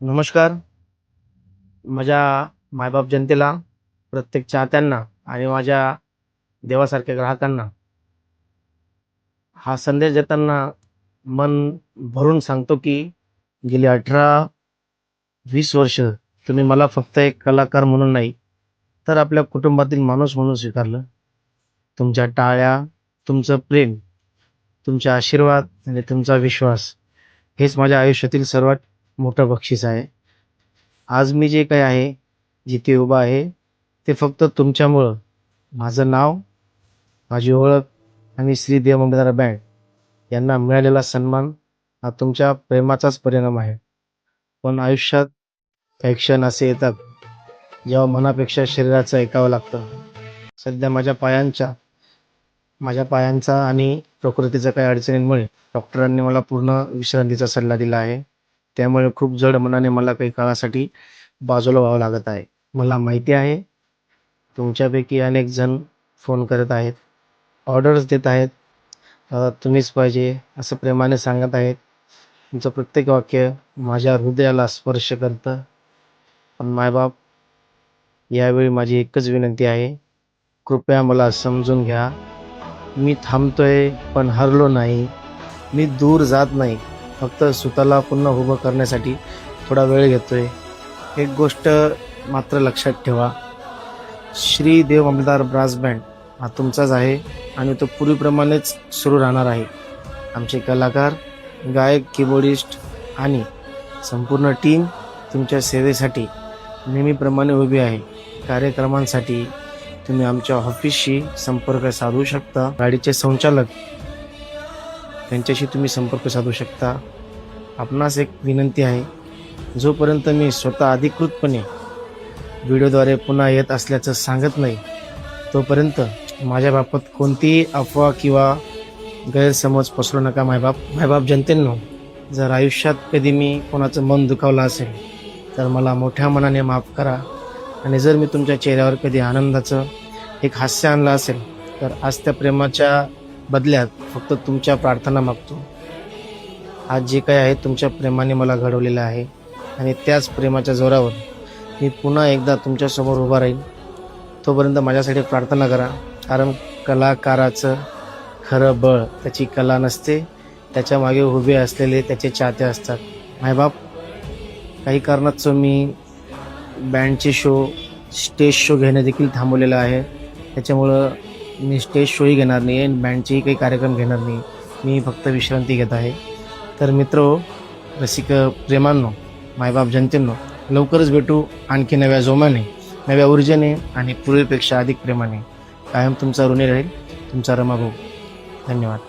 नमस्कार. माझ्या मायबाप जनतेला, प्रत्येक चाहत्यांना आणि माझ्या देवासारख्या ग्राहकांना हा संदेश देताना मन भरून सांगतो, की गेली 18-20 वर्ष तुम्ही मला फक्त एक कलाकार म्हणून नाही, तर आपल्या कुटुंबातील माणूस म्हणून स्वीकारलं. तुमच्या टाळ्या, तुमचं प्रेम, तुमचे आशीर्वाद आणि तुमचा विश्वास हेच माझ्या आयुष्यातील सर्वात मोठं बक्षीस आहे. आज मी जे काही आहे, जिथे उभा आहे, ते फक्त तुमच्यामुळं. माझं नाव, माझी ओळख आणि श्री देव मंगळदार बँड यांना मिळालेला सन्मान हा तुमच्या प्रेमाचाच परिणाम आहे. पण आयुष्यात काही क्षण असे येतात, जेव्हा मनापेक्षा शरीराचं ऐकावं लागतं. सध्या माझ्या पायांचा आणि प्रकृतीच्या काही अडचणींमुळे डॉक्टरांनी मला पूर्ण विश्रांतीचा सल्ला दिला आहे. त्यामुळे खूप जड मनाने मला काही काळासाठी बाजूला व्हावं लागत आहे. मला माहिती आहे, तुमच्यापैकी अनेक जण फोन करत आहेत, ऑर्डर्स देत आहेत, तुम्हीच पाहिजे असं प्रेमाने सांगत आहेत. तुमचं प्रत्येक वाक्य माझ्या हृदयाला स्पर्श करतं. पण मायबाप, यावेळी माझी एकच विनंती आहे, कृपया मला समजून घ्या. मी थांबतोय पण हरलो नाही. मी दूर जात नाही, फक्त स्वतःला पुन्हा उभं करण्यासाठी थोडा वेळ घेतोय. एक गोष्ट मात्र लक्षात ठेवा, श्री देव अंमलदार ब्रास बँड हा तुमचाच आहे आणि तो पूर्वीप्रमाणेच सुरू राहणार आहे. आमचे कलाकार, गायक, कीबोर्डिस्ट आणि संपूर्ण टीम तुमच्या सेवेसाठी नेहमीप्रमाणे उभी आहे. कार्यक्रमांसाठी तुम्ही आमच्या ऑफिसशी संपर्क साधू शकता. गाडीचे संचालक, त्यांच्याशी तुम्ही संपर्क साधू शकता. आपणास एक विनंती आहे, जोपर्यंत मी स्वतः अधिकृतपणे व्हिडिओद्वारे पुन्हा येत असल्याचं सांगत नाही, तोपर्यंत माझ्याबाबत कोणतीही अफवा किंवा गैरसमज पसरू नका. मायबाप जनतेंनो, जर आयुष्यात कधी मी कोणाचं मन दुखावलं असेल तर मला मोठ्या मनाने माफ करा. आणि जर मी तुमच्या चेहऱ्यावर कधी आनंदाचं एक हास्य आणलं असेल, तर आज त्या प्रेमाच्या बदल्यात फक्त तुमच्या प्रार्थना मागतो. आज जे काही आहे तुमच्या प्रेमाने मला घडवलेलं आहे आणि त्याच प्रेमाच्या जोरावर मी पुन्हा एकदा तुमच्यासमोर उभा राहील. तोपर्यंत माझ्यासाठी प्रार्थना करा, कारण कलाकाराचं खरं बळ त्याची कला नसते, त्याच्या मागे उभे असलेले त्याचे चाहते असतात. मायबाप, काही कारणास्तव मी बँडचे शो, स्टेज शो घेणं देखील थांबवलेलं आहे. त्याच्यामुळं मी स्टेज शोही घेणार नाही आणि बँडचेही काही कार्यक्रम घेणार नाही. मी फक्त विश्रांती घेत आहे. तर मित्र, रसिक प्रेमांनो, मायबाप जनतेंनो, लवकरच भेटू आणखी नव्या जोमाने, नव्या ऊर्जेने आणि पूर्वीपेक्षा अधिक प्रेमाने. कायम तुमचा ऋणी राहील, तुमचा रमाभाऊ. धन्यवाद.